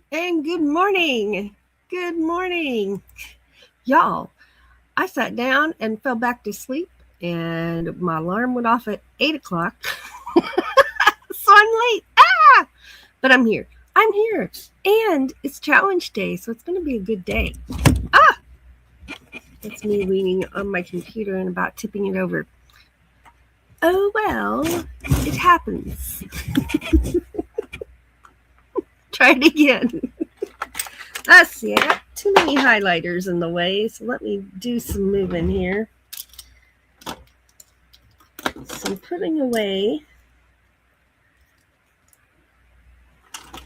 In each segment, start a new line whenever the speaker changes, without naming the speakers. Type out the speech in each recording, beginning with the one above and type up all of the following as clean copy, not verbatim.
And good morning. Good morning. Y'all, I sat down and fell back to sleep, and my alarm went off at 8 o'clock. So I'm late. But I'm here. I'm here. And it's challenge day, so it's going to be a good day. Ah! That's me leaning on my computer and about tipping it over. Oh, well, it happens. Try it again. Let's see. I got too many highlighters in the way, so let me do some moving here. Some putting away.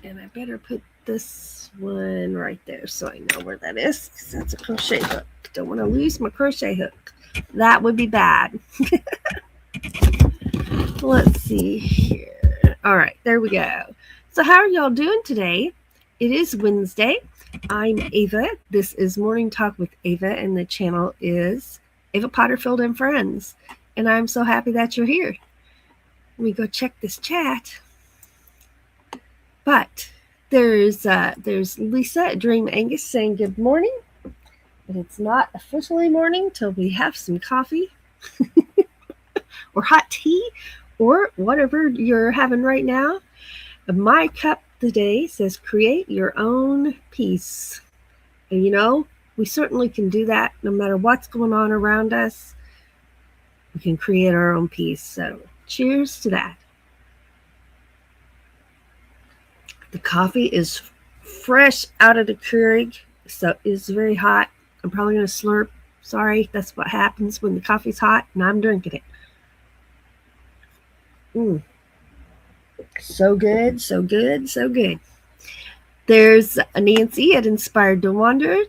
And I better put this one right there so I know where that is, because that's a crochet hook. Don't want to lose my crochet hook. That would be bad. Let's see here. All right, there we go. So how are y'all doing today? It is Wednesday. I'm Ava. This is Morning Talk with Ava, and the channel is Ava Potterfield and Friends. And I'm so happy that you're here. Let me go check this chat. But there's Lisa at Dream Angus saying good morning. But it's not officially morning till we have some coffee or hot tea or whatever you're having right now. My cup today says create your own peace. And we certainly can do that no matter what's going on around us. We can create our own peace. So cheers to that. The coffee is fresh out of the Keurig, so it's very hot. I'm probably going to slurp. Sorry, that's what happens when the coffee's hot and I'm drinking it. So good, so good, so good. There's Nancy at Inspired to Wander.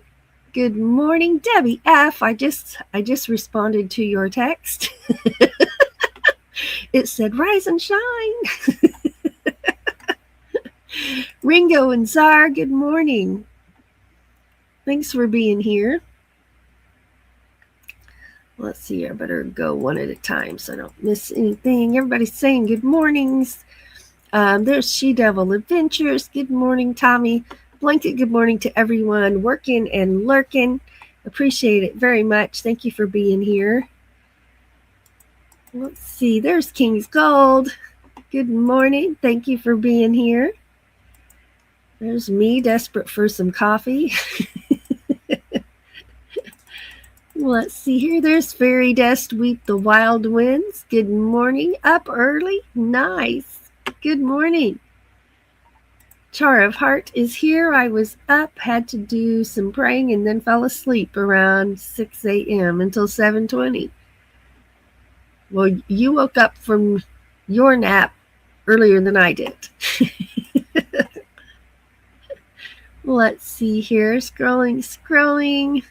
Good morning, Debbie F. I just responded to your text. It said rise and shine. Ringo and Czar, good morning. Thanks for being here. Let's see, I better go one at a time so I don't miss anything. Everybody's saying good mornings. There's She Devil Adventures. Good morning, Tommy. Blanket, good morning to everyone working and lurking. Appreciate it very much. Thank you for being here. Let's see, there's King's Gold. Good morning. Thank you for being here. There's me, desperate for some coffee. Let's see here. There's Fairy Dust Weep the Wild Winds. Good morning. Up early. Nice. Good morning. Char of Heart is here. I was up, had to do some praying, and then fell asleep around 6 a.m. until 7:20. Well, you woke up from your nap earlier than I did. Let's see here. Scrolling.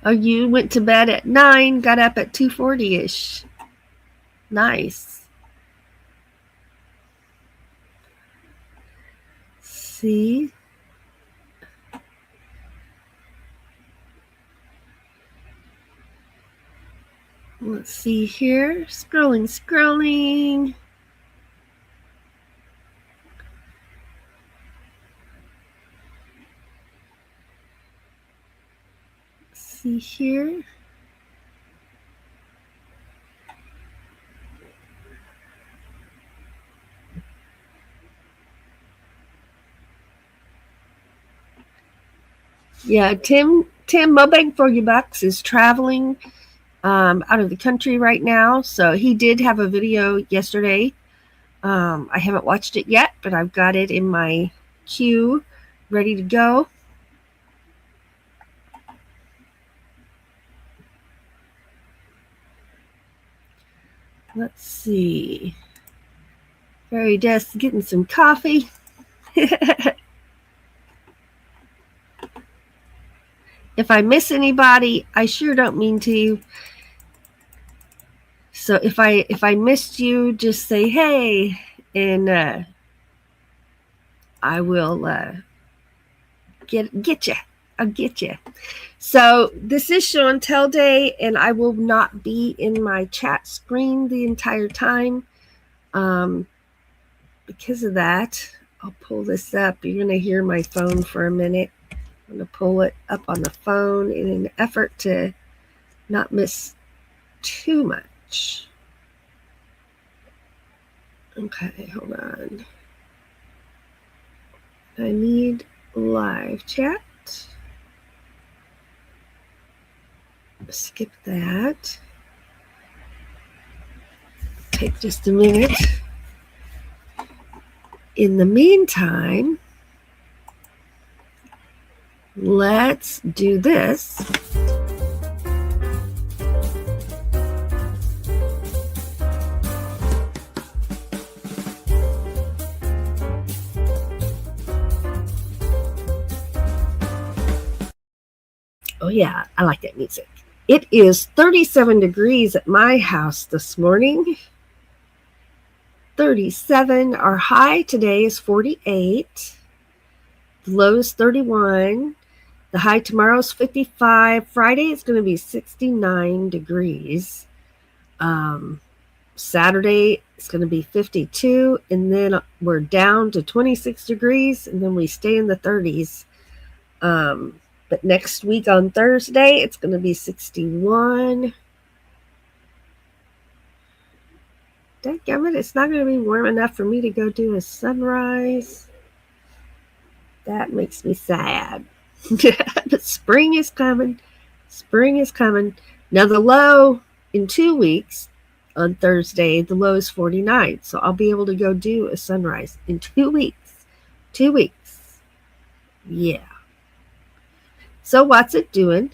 Oh, you went to bed at 9, got up at 2:40-ish. Nice. See? Let's see here. Scrolling. See here. Yeah, Tim Mobag for You Bucks is traveling out of the country right now. So he did have a video yesterday. I haven't watched it yet, but I've got it in my queue ready to go. Let's see. Fairy Dust getting some coffee. If I miss anybody, I sure don't mean to. So if I missed you, just say hey, and I will get you. I'll get you. So this is Show and Tell Day, and I will not be in my chat screen the entire time. Because of that, I'll pull this up. You're going to hear my phone for a minute. I'm going to pull it up on the phone in an effort to not miss too much. Okay, hold on. I need live chat. Skip that. Take just a minute. In the meantime, let's do this. Oh yeah, I like that music. It is 37 degrees at my house this morning. 37. Our high today is 48. The low is 31. The high tomorrow is 55. Friday is going to be 69 degrees. Saturday it's going to be 52, and then we're down to 26 degrees, and then we stay in the 30s. But next week on Thursday, it's going to be 61. Dadgummit, it's not going to be warm enough for me to go do a sunrise. That makes me sad. But spring is coming. Spring is coming. Now the low in 2 weeks on Thursday, the low is 49. So I'll be able to go do a sunrise in 2 weeks. 2 weeks. Yeah. So what's it doing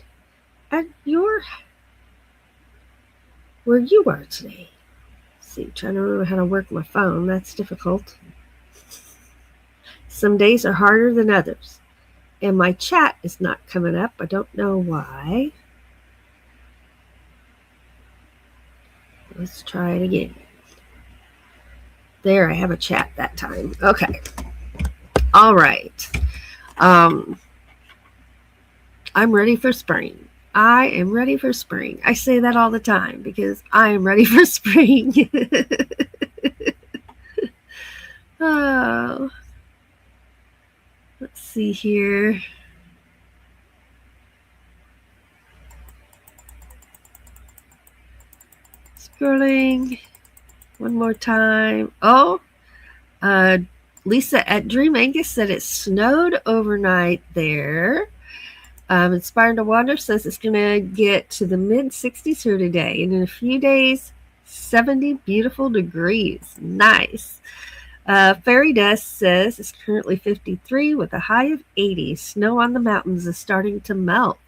at where you are today? See, trying to remember how to work my phone. That's difficult. Some days are harder than others. And my chat is not coming up. I don't know why. Let's try it again. There, I have a chat that time. Okay. All right. I'm ready for spring. I am ready for spring. I say that all the time because I am ready for spring. Oh. Let's see here. Scrolling one more time. Oh, Lisa at Dream Angus said it snowed overnight there. Inspired to Wander says it's going to get to the mid-60s here today. And in a few days, 70 beautiful degrees. Nice. Fairy Dust says it's currently 53 with a high of 80. Snow on the mountains is starting to melt.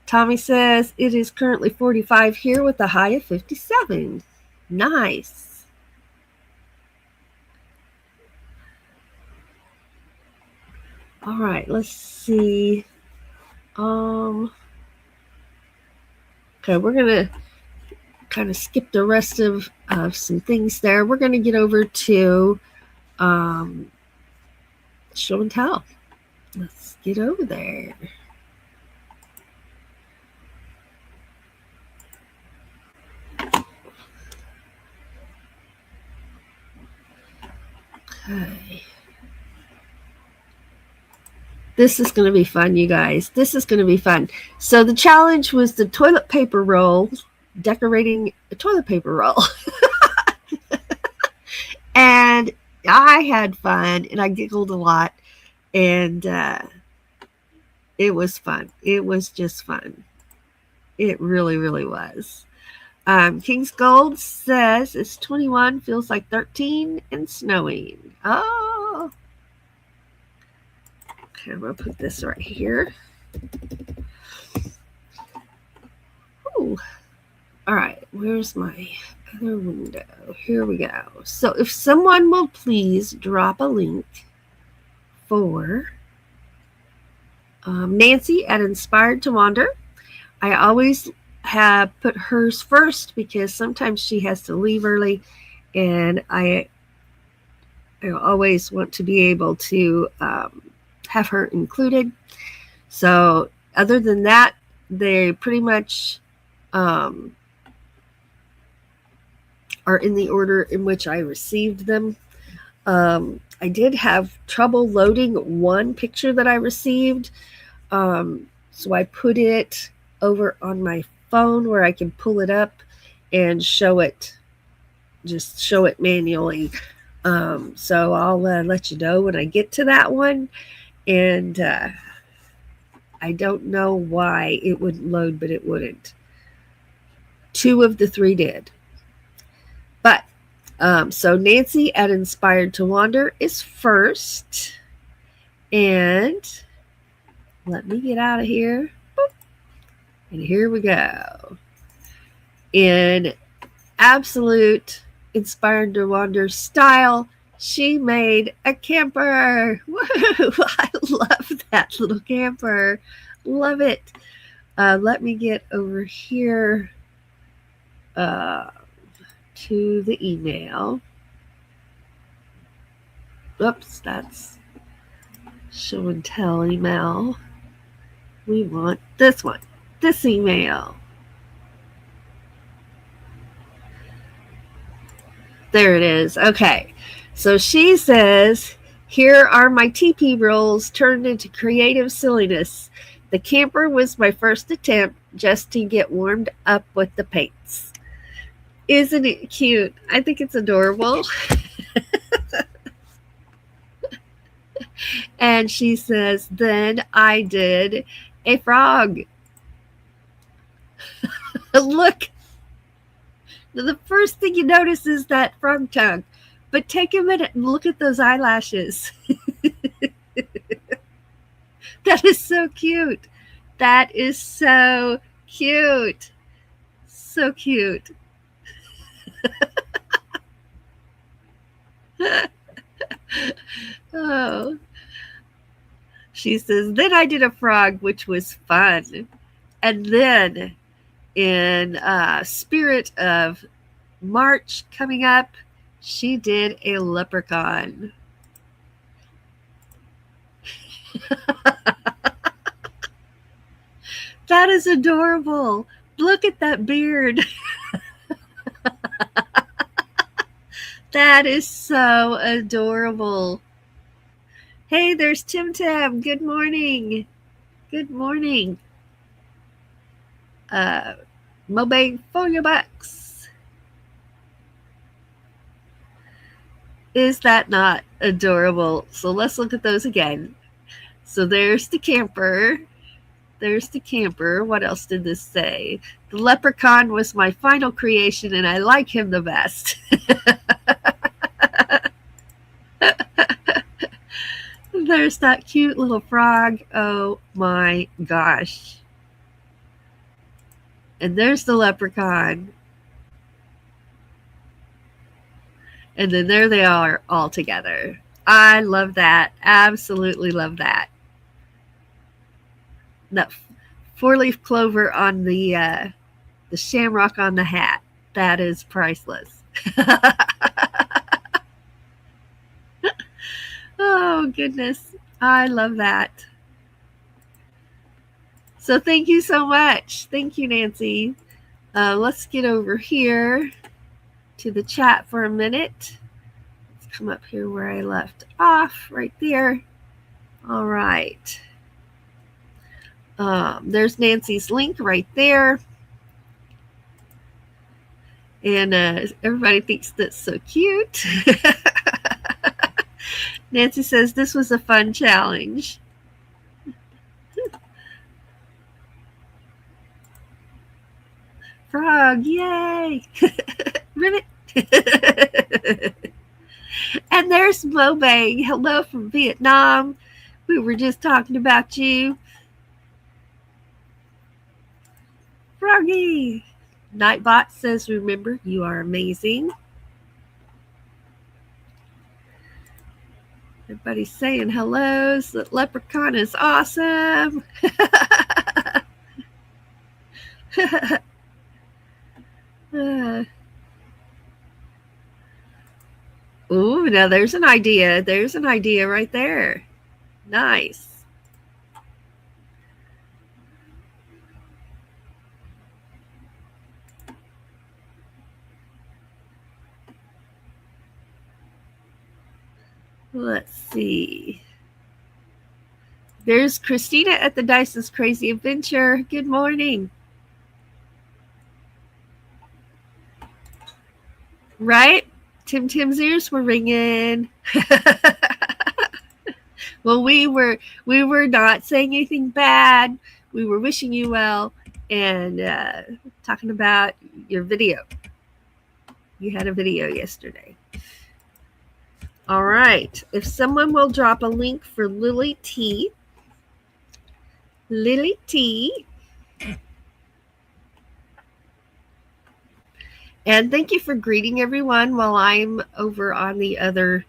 Tommy says it is currently 45 here with a high of 57. Nice. All right, let's see. Okay, we're going to kind of skip the rest of some things there. We're going to get over to show and tell. Let's get over there. Okay. This is going to be fun, you guys. This is going to be fun. So the challenge was the toilet paper roll, decorating a toilet paper roll. And I had fun, and I giggled a lot, and it was fun. It was just fun. It really, really was. King's Gold says it's 21, feels like 13, and snowing. Oh. Okay, I'm going to put this right here. Ooh. All right, where's my other window? Here we go. So if someone will please drop a link for Nancy at Inspired to Wander. I always have put hers first because sometimes she has to leave early, and I always want to be able to have her included. So other than that, they pretty much are in the order in which I received them. I did have trouble loading one picture that I received, so I put it over on my phone where I can pull it up and show it manually. So I'll let you know when I get to that one. And I don't know why it wouldn't load, but it wouldn't. 2 of the 3 did. But so Nancy at Inspired to Wander is first. And let me get out of here. And here we go. In absolute Inspired to Wander style, she made a camper. Woo! I love that little camper. Love it. Let me get over here to the email. Oops, that's show and tell email. We want this one, this email. There it is. Okay. So she says, here are my TP rolls turned into creative silliness. The camper was my first attempt just to get warmed up with the paints. Isn't it cute? I think it's adorable. And she says, then I did a frog. Look. The first thing you notice is that frog tongue. But take a minute and look at those eyelashes. That is so cute. That is so cute. So cute. Oh. She says, then I did a frog, which was fun. And then, in spirit of March coming up, she did a leprechaun. That is adorable. Look at that beard. That is so adorable. Hey, there's Tim Tam. Good morning. Good morning. Mobang for your bucks. Is that not adorable? So let's look at those again. So there's the camper. There's the camper. What else did this say? The leprechaun was my final creation, and I like him the best. There's that cute little frog. Oh my gosh. And there's the leprechaun. And then there they are all together. I love that. Absolutely love that. That 4-leaf clover on the shamrock on the hat. That is priceless. Oh, goodness. I love that. So thank you so much. Thank you, Nancy. Let's get over here to the chat for a minute. Let's come up here where I left off, right there. All right. There's Nancy's link right there. And everybody thinks that's so cute. Nancy says this was a fun challenge. Frog, yay! Ribbit. And there's Mobang. Hello from Vietnam. We were just talking about you. Froggy. Nightbot says, remember, you are amazing. Everybody's saying hellos. The leprechaun is awesome. Ooh, now there's an idea. There's an idea right there. Nice. Let's see. There's Christina at the Dyson's Crazy Adventure. Good morning. Right? Tim's ears were ringing. Well, we were not saying anything bad. We were wishing you well and talking about your video. You had a video yesterday. All right. If someone will drop a link for Lily T. Lily T. And thank you for greeting everyone while I'm over on the other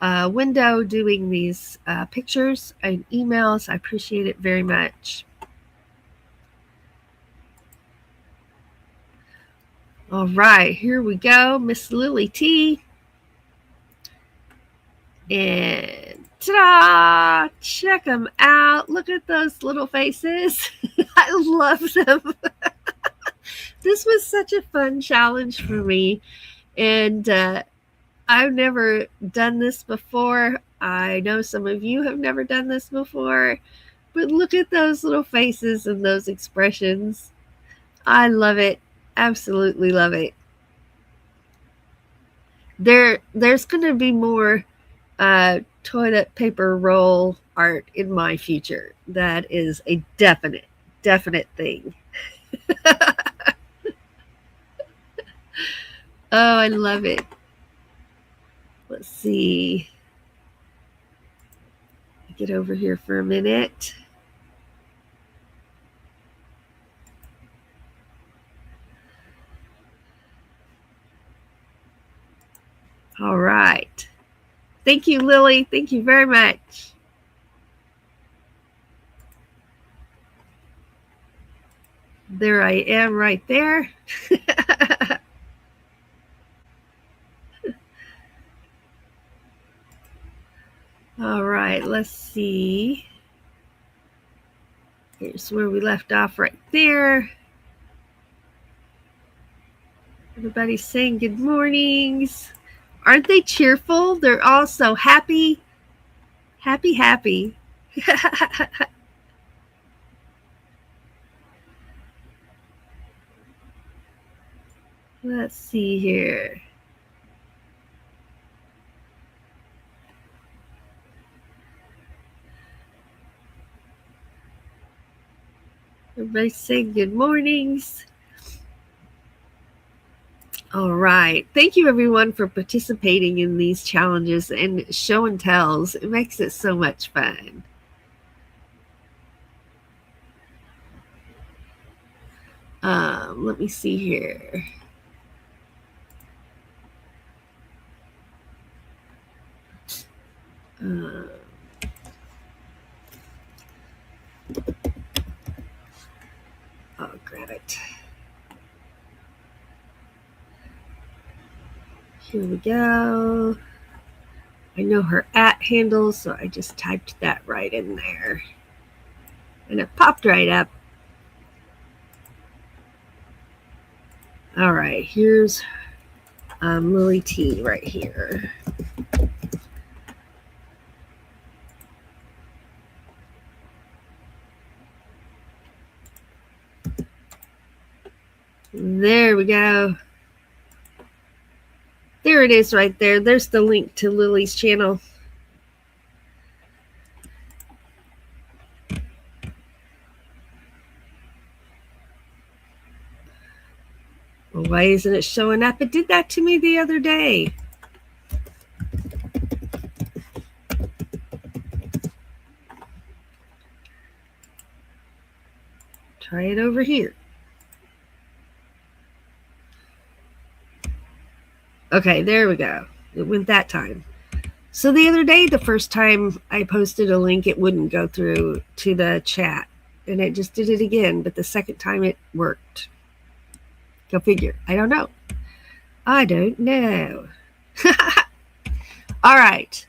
window doing these pictures and emails. I appreciate it very much. All right, here we go. Miss Lily T. And ta-da! Check them out. Look at those little faces. I love them. This was such a fun challenge for me. And I've never done this before. I know some of you have never done this before. But look at those little faces and those expressions. I love it. Absolutely love it. There's going to be more toilet paper roll art in my future. That is a definite thing. Oh, I love it. Let's see. Get over here for a minute. All right. Thank you, Lily. Thank you very much. There I am right there. All right, let's see. Here's where we left off right there. Everybody's saying good mornings. Aren't they cheerful? They're all so happy. Happy. Let's see here. Everybody's saying good mornings. All right. Thank you, everyone, for participating in these challenges and show and tells. It makes it so much fun. Let me see here. I'll grab it. Here we go. I know her @handle, so I just typed that right in there. And it popped right up. All right, here's Lily T right here. There we go. There it is right there. There's the link to Lily's channel. Well, why isn't it showing up? It did that to me the other day. Try it over here. Okay, there we go. It went that time. So the other day, the first time I posted a link, it wouldn't go through to the chat. And it just did it again. But the second time it worked. Go figure. I don't know. All right.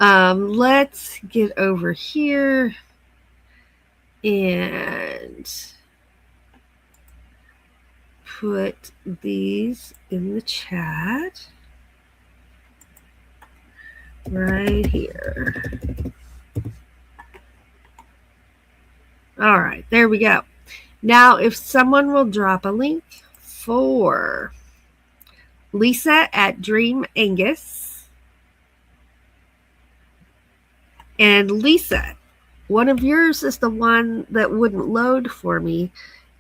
Let's get over here and put these in the chat. right here. All right, there we go. Now, if someone will drop a link for Lisa at Dream Angus. And Lisa, one of yours is the one that wouldn't load for me.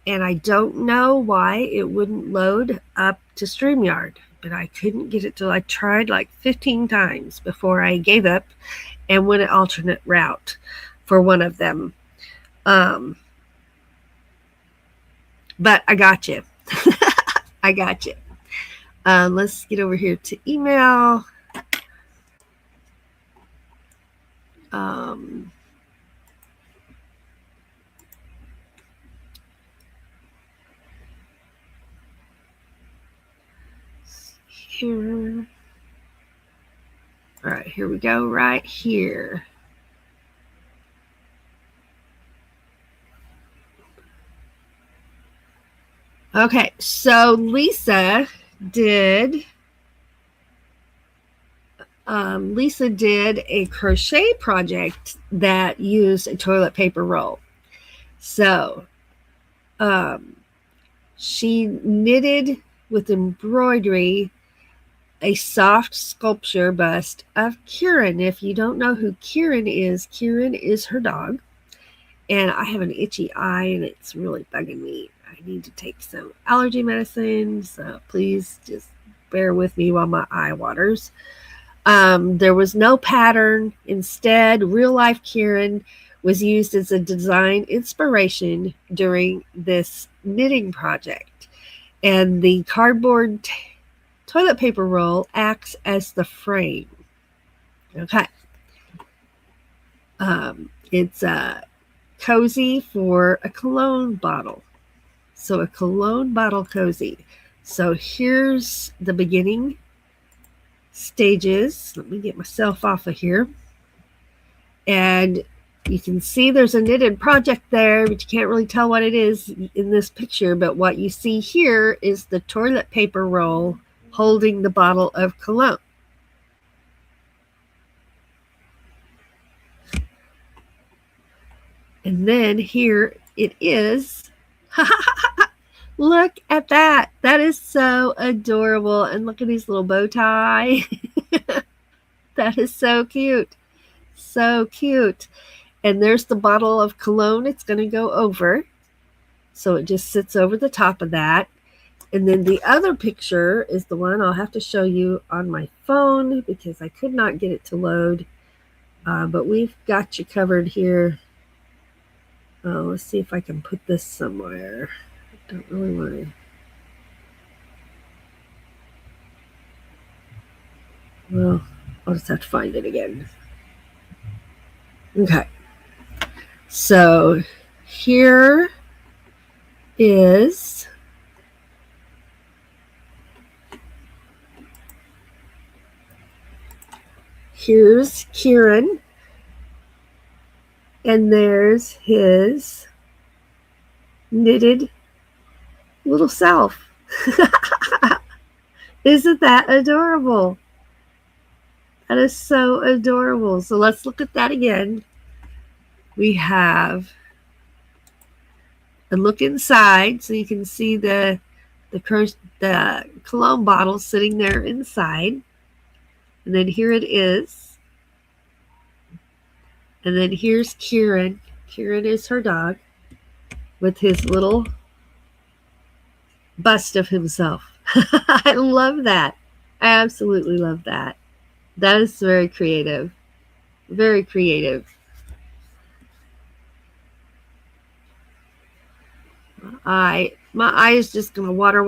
And I don't know why it wouldn't load up to StreamYard, but I couldn't get it to. I tried like 15 times before I gave up and went an alternate route for one of them. But I got you. I got you. Let's get over here to email. Here. All right, here we go, right here. Okay, so Lisa did a crochet project that used a toilet paper roll. So she knitted with embroidery a soft sculpture bust of Kieran. If you don't know who Kieran is her dog. And I have an itchy eye and it's really bugging me. I need to take some allergy medicine, so please just bear with me while my eye waters. There was no pattern. Instead, real life Kieran was used as a design inspiration during this knitting project. And the cardboard toilet paper roll acts as the frame. Okay. It's cozy for a cologne bottle. So a cologne bottle cozy. So here's the beginning stages. Let me get myself off of here. And you can see there's a knitted project there, but you can't really tell what it is in this picture. But what you see here is the toilet paper roll holding the bottle of cologne. And then here it is. Look at that. That is so adorable. And look at his little bow tie. That is so cute. So cute. And there's the bottle of cologne it's going to go over. So it just sits over the top of that. And then the other picture is the one I'll have to show you on my phone because I could not get it to load. But we've got you covered here. Let's see if I can put this somewhere. I don't really want to. Well, I'll just have to find it again. Okay. So here is here's Kieran. And there's his knitted little self. Isn't that adorable? That is so adorable. So let's look at that again. We have a look inside so you can see the cologne bottle sitting there inside. And then here it is. And then here's Kieran. Kieran is her dog with his little bust of himself. I love that. I absolutely love that. That is very creative. Very creative. My eye is just going to water.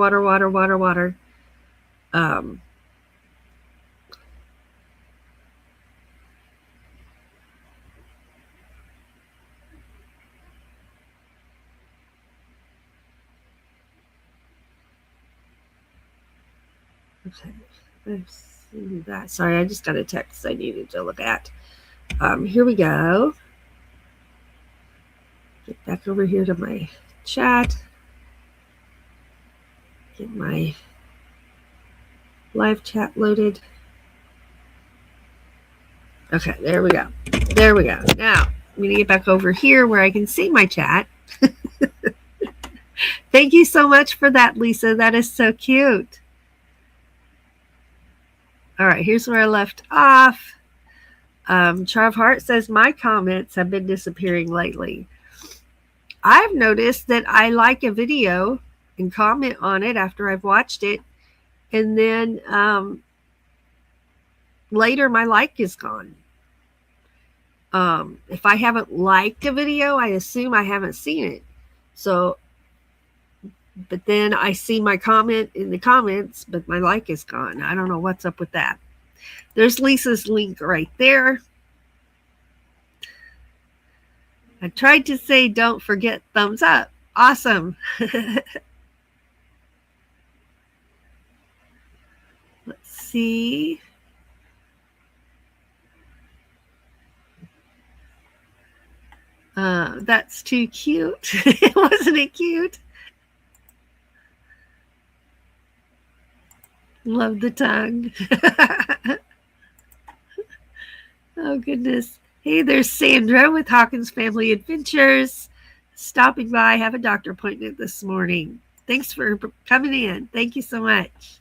Okay, I've seen that. Sorry, I just got a text I needed to look at. Here we go. Get back over here to my chat. Get my live chat loaded. Okay, there we go. There we go. Now, I'm going to get back over here where I can see my chat. Thank you so much for that, Lisa. That is so cute. All right, here's where I left off. Charv Hart says, my comments have been disappearing lately. I've noticed that I like a video and comment on it after I've watched it, and then later my like is gone. If I haven't liked a video, I assume I haven't seen it. So, but then I see my comment in the comments, but my like is gone. I don't know what's up with that. There's Lisa's link right there. I tried to say don't forget thumbs up. Awesome. Let's see. That's too cute. Wasn't it cute? Love the tongue. Oh, goodness. Hey, there's Sandra with Hawkins Family Adventures. Stopping by. I have a doctor appointment this morning. Thanks for coming in. Thank you so much.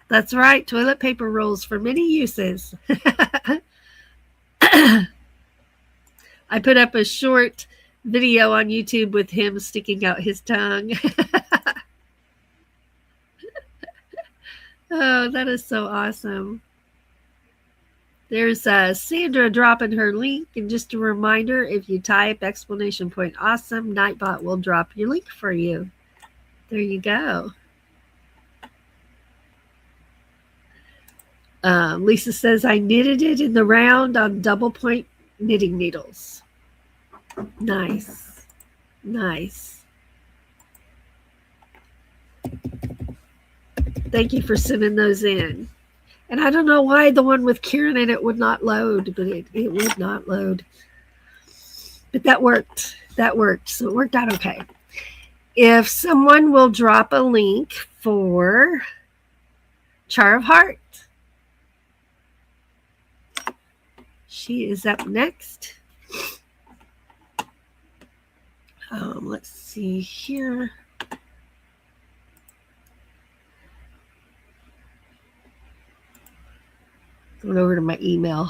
That's right. Toilet paper rolls for many uses. I put up a short video on YouTube with him sticking out his tongue. Oh, that is so awesome. There's Sandra dropping her link. And just a reminder, if you type exclamation point awesome, Nightbot will drop your link for you. There you go. Lisa says, I knitted it in the round on double point knitting needles. Nice. Nice. Thank you for sending those in. And I don't know why the one with Kieran in it would not load, but it would not load. But that worked. That worked. So it worked out okay. If someone will drop a link for Char of Heart. She is up next. Let's see here. Going over to my email.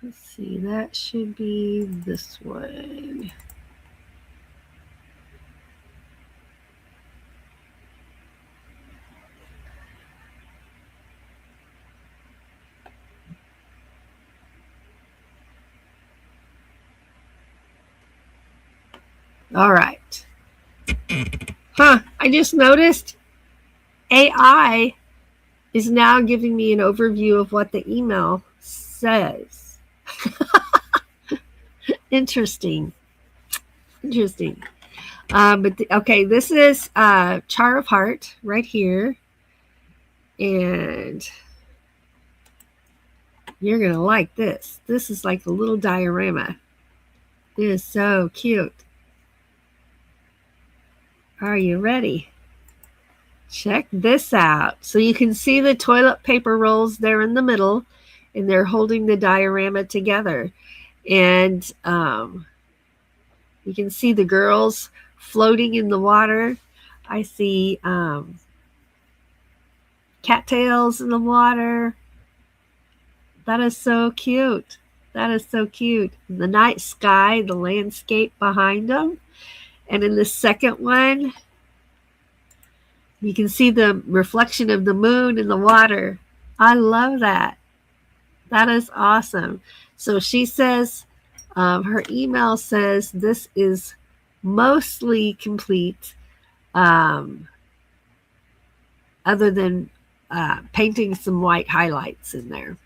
Let's see, that should be this one. All right. I just noticed AI is now giving me an overview of what the email says. Interesting. Okay, this is Char of Heart right here. And you're going to like this. This is like a little diorama. It is so cute. Are you ready? Check this out. So you can see the toilet paper rolls there in the middle, and they're holding the diorama together. And you can see the girls floating in the water. I see cattails in the water. That is so cute. That is so cute. The night sky, the landscape behind them. And in the second one, you can see the reflection of the moon in the water. I love that. That is awesome. So she says, her email says this is mostly complete, other than painting some white highlights in there.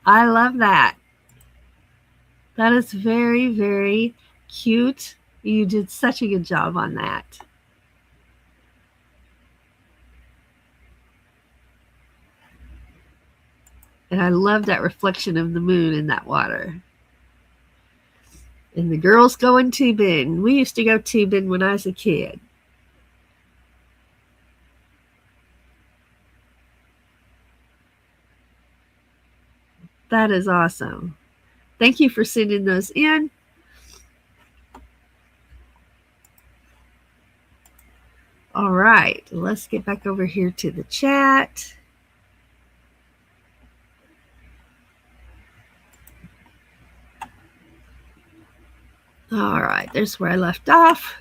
I love that. That is very, very cute. You did such a good job on that. And I love that reflection of the moon in that water. And the girls going tubing. We used to go tubing when I was a kid. That is awesome. Thank you for sending those in. All right, let's get back over here to the chat. All right, there's where I left off.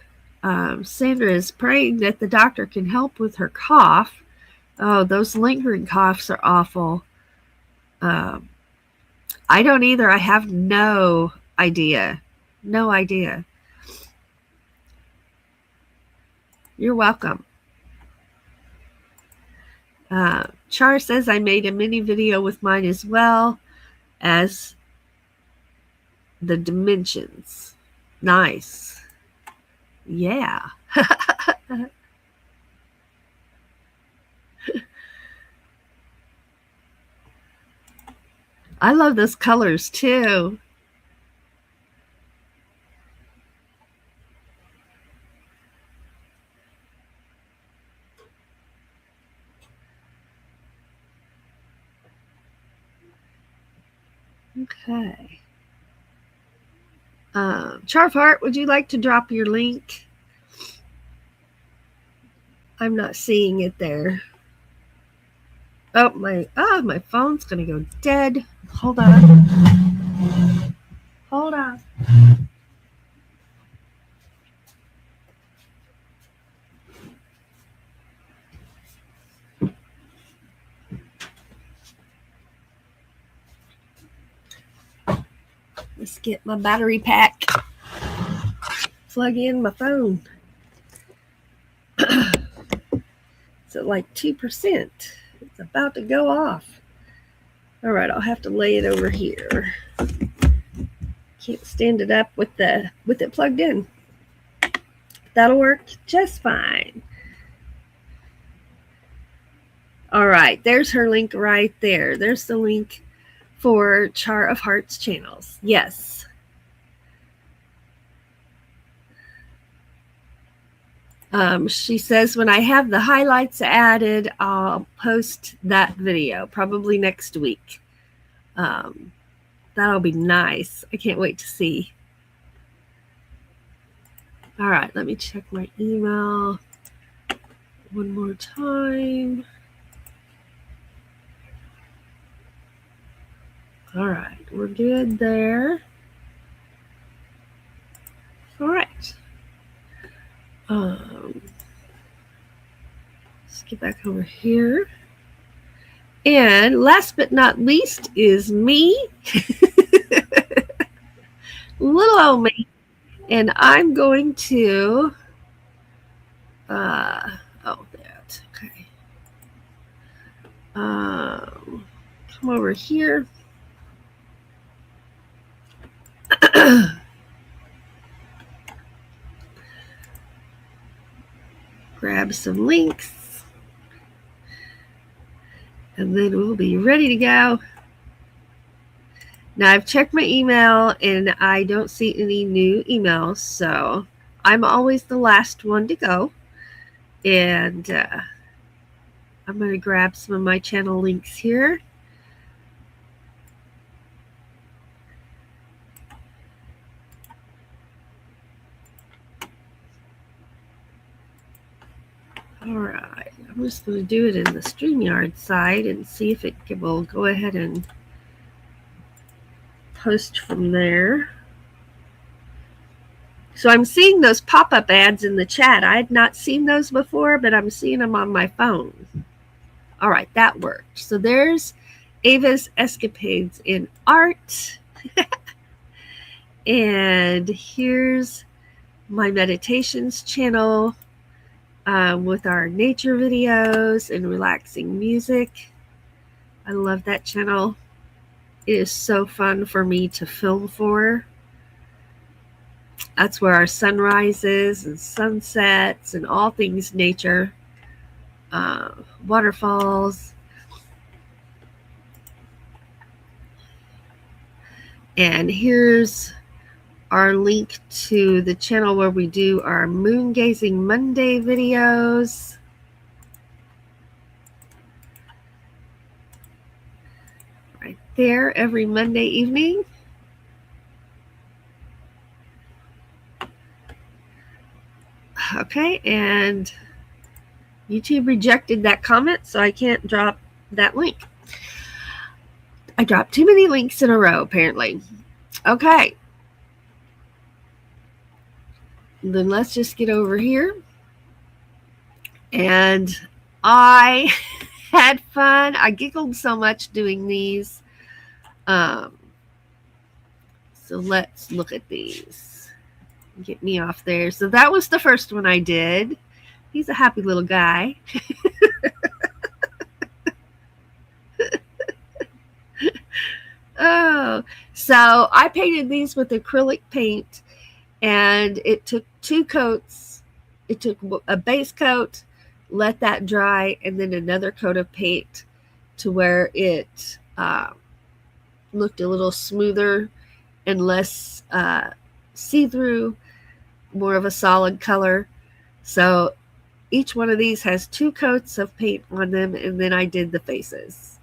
Sandra is praying that the doctor can help with her cough. Oh, those lingering coughs are awful. I don't either. I have no idea. No idea. You're welcome. Char says I made a mini video with mine as well as the dimensions. Nice. Yeah. I love those colors too. Okay. Charfart, would you like to drop your link? I'm not seeing it there. Oh, my phone's gonna go dead. Hold on. Hold on. Let's get my battery pack. Plug in my phone. It's at like 2%. It's about to go off. All right, I'll have to lay it over here. Can't stand it up with it plugged in. That'll work just fine. All right, there's her link right there. There's the link for Char of Hearts channels. Yes. She says when I have the highlights added, I'll post that video probably next week. That'll be nice. I can't wait to see. All right, let me check my email one more time. All right, we're good there. All right. Let's get back over here. And last but not least is me. Little old me. And I'm going to that. Okay. Come over here. Grab some links. And then we'll be ready to go. Now I've checked my email and I don't see any new emails, so I'm always the last one to go. And I'm going to grab some of my channel links here. All right, I'm just going to do it in the StreamYard side and see if it will go ahead and post from there. So I'm seeing those pop-up ads in the chat. I had not seen those before, but I'm seeing them on my phone. All right, that worked. So there's Ava's Escapades in Art. And here's my meditations channel with our nature videos and relaxing music. I love that channel. It is so fun for me to film for. That's where our sunrises and sunsets and all things nature, waterfalls. And here's our link to the channel where we do our moon gazing Monday videos. Right there every Monday evening. Okay, and YouTube rejected that comment, so I can't drop that link. I dropped too many links in a row, apparently. Okay. Then let's just get over here. And I had fun. I giggled so much doing these. So let's look at these. Get me off there. So that was the first one I did. He's a happy little guy. Oh, so I painted these with acrylic paint, and it took 2 coats. It took a base coat, let that dry, and then another coat of paint to where it looked a little smoother and less see-through, more of a solid color. So each one of these has 2 coats of paint on them, and then I did the faces.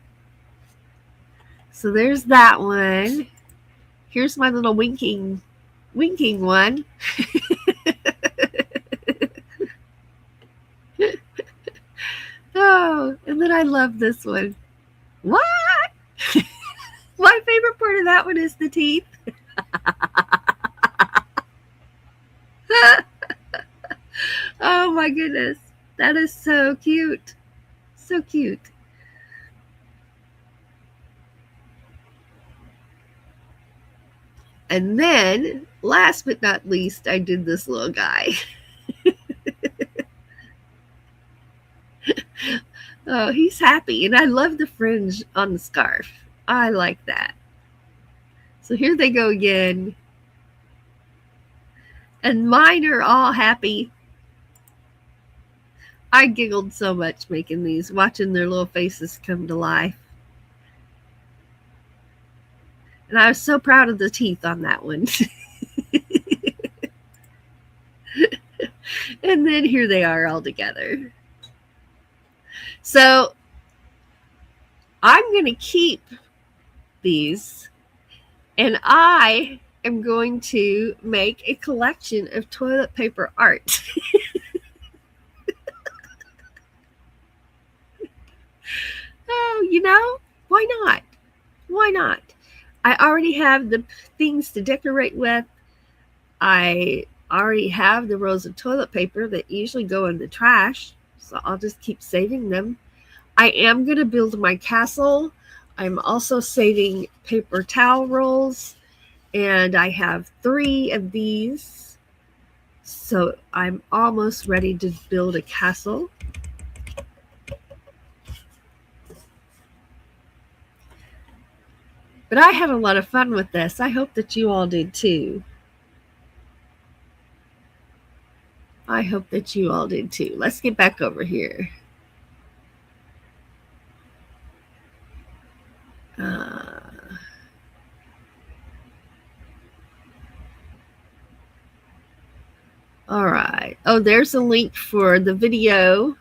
So there's that one. Here's my little winking one. Oh, and then I love this one. What? My favorite part of that one is the teeth. Oh my goodness. That is so cute. So cute. And then, last but not least, I did this little guy. Oh, he's happy. And I love the fringe on the scarf. I like that. So here they go again. And mine are all happy. I giggled so much making these, watching their little faces come to life. And I was so proud of the teeth on that one. And then here they are all together. So I'm going to keep these, and I am going to make a collection of toilet paper art. Oh, you know, why not? Why not? I already have the things to decorate with. I already have the rolls of toilet paper that usually go in the trash, so I'll just keep saving them. I am going to build my castle. I'm also saving paper towel rolls, and I have 3 of these, so I'm almost ready to build a castle. But I had a lot of fun with this. I hope that you all did too. I hope that you all did too. Let's get back over here. All right. Oh, there's a link for the video.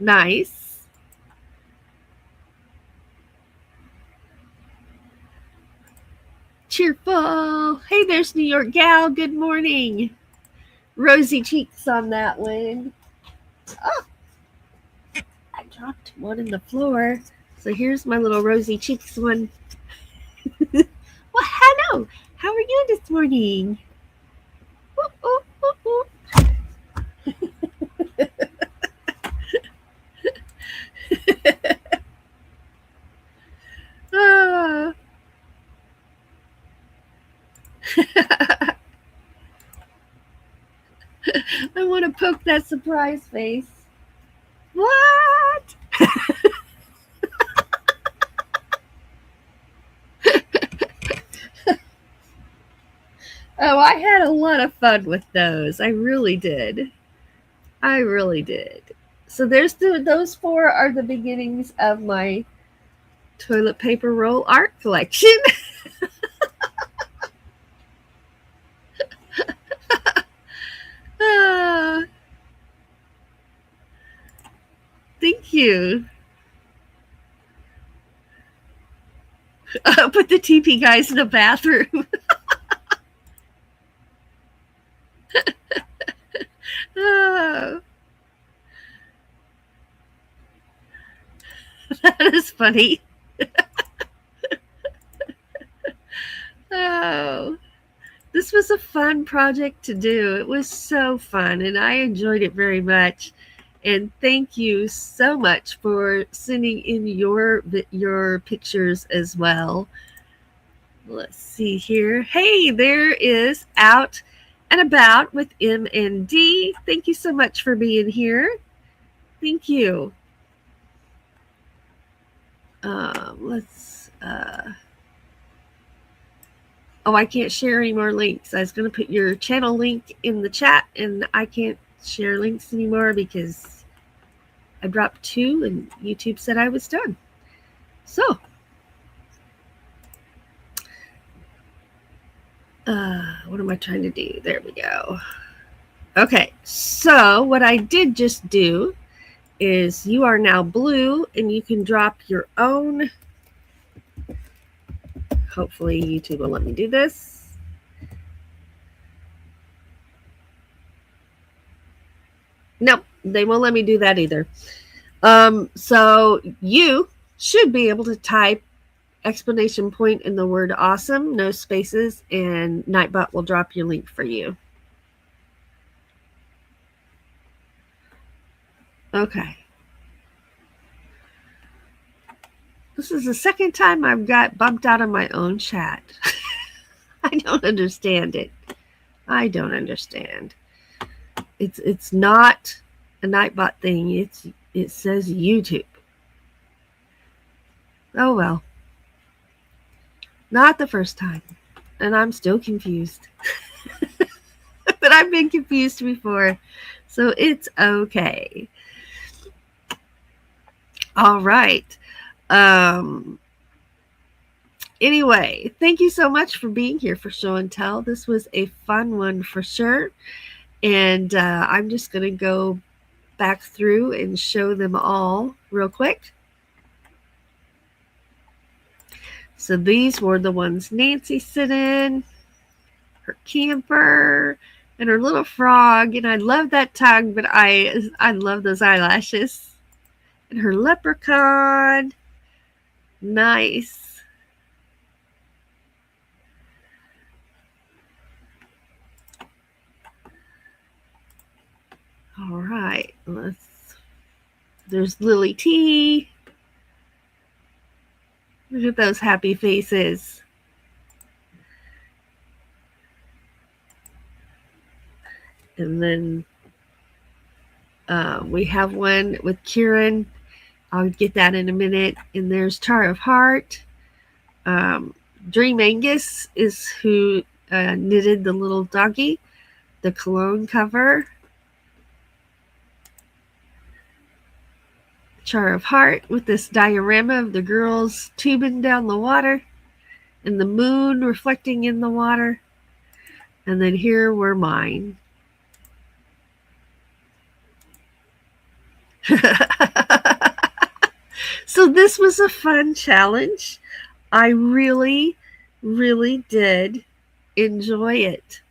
Nice. Cheerful. Hey, there's New York Gal. Good morning. Rosy cheeks on that one. Oh, I dropped one in the floor. So here's my little rosy cheeks one. Well, hello. How are you this morning? Ooh, ooh, ooh, ooh. Ah. I want to poke that surprise face. What? Oh, I had a lot of fun with those. I really did. I really did. So there's those 4 are the beginnings of my toilet paper roll art collection. Thank you. put the TP guys in the bathroom. Oh, that is funny. Oh, this was a fun project to do. It was so fun, and I enjoyed it very much. And thank you so much for sending in your pictures as well. Let's see here. Hey, there is Out and About with M and D. Thank you so much for being here. Thank you. Let's. Oh, I can't share any more links. I was going to put your channel link in the chat, and I can't share links anymore because I dropped 2 and YouTube said I was done. So, what am I trying to do? There we go. Okay, so what I did just do is you are now blue, and you can drop your own. Hopefully YouTube will let me do this. Nope, they won't let me do that either. So you should be able to type exclamation point in the word awesome, no spaces, and Nightbot will drop your link for you. Okay. This is the second time I've got bumped out of my own chat. I don't understand it. I don't understand. It's not a Nightbot thing. It says YouTube. Oh well. Not the first time. And I'm still confused. But I've been confused before. So it's okay. All right. Anyway, thank you so much for being here for Show and Tell. This was a fun one for sure. And I'm just going to go back through and show them all real quick. So these were the ones Nancy sent in, her camper, and her little frog. And I love that tongue, but I love those eyelashes. And her leprechaun. Nice. All right. There's Lily T. Look at those happy faces. And then we have one with Kieran. I'll get that in a minute. And there's Char of Heart. Dream Angus is who knitted the little doggy, the cologne cover. Char of Heart with this diorama of the girls tubing down the water and the moon reflecting in the water. And then here were mine. So this was a fun challenge. I really, really did enjoy it.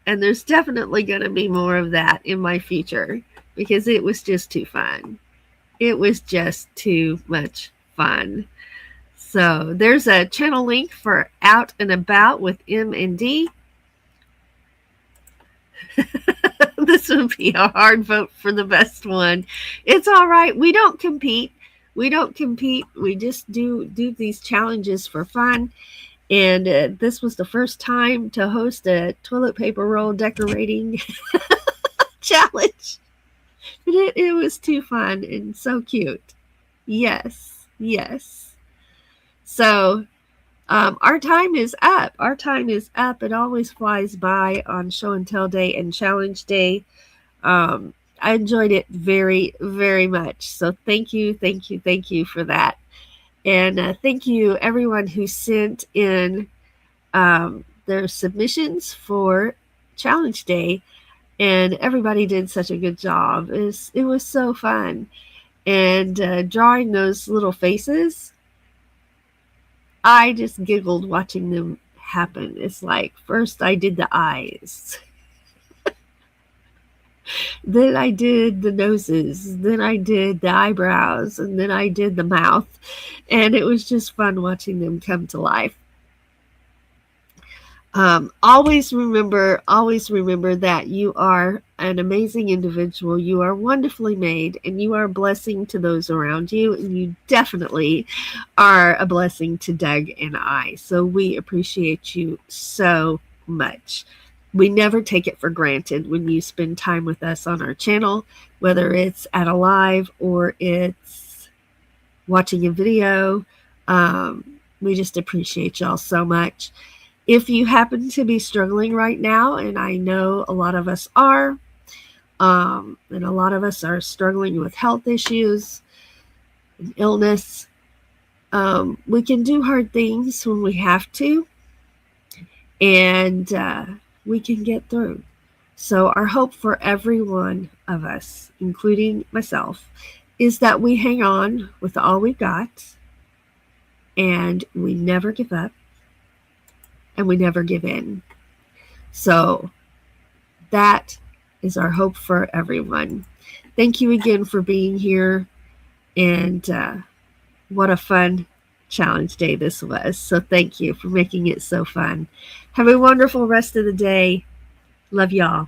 And there's definitely going to be more of that in my future because it was just too fun. It was just too much fun. So there's a channel link for Out and About with M and D. This would be a hard vote for the best one. It's all right. We don't compete. We just do these challenges for fun. And this was the first time to host a toilet paper roll decorating challenge. It was too fun and so cute. Yes. So our time is up. It always flies by on Show and Tell Day and Challenge Day. I enjoyed it very, very much. So thank you for that. And thank you everyone who sent in their submissions for Challenge Day. And everybody did such a good job. It was so fun. And drawing those little faces I just giggled watching them happen. It's like first I did the eyes, then I did the noses, then I did the eyebrows, and then I did the mouth. And it was just fun watching them come to life. Always remember that you are an amazing individual. You are wonderfully made, and you are a blessing to those around you. And you definitely are a blessing to Doug and I. So we appreciate you so much. We never take it for granted when you spend time with us on our channel, whether it's at a live or it's watching a video. We just appreciate y'all so much. If you happen to be struggling right now, and I know a lot of us are, and a lot of us are struggling with health issues and illness, we can do hard things when we have to, and we can get through. So our hope for every one of us, including myself, is that we hang on with all we've got, and we never give up, and we never give in. So that is our hope for everyone. Thank you again for being here, and what a fun challenge day this was. So thank you for making it so fun. Have a wonderful rest of the day. Love y'all.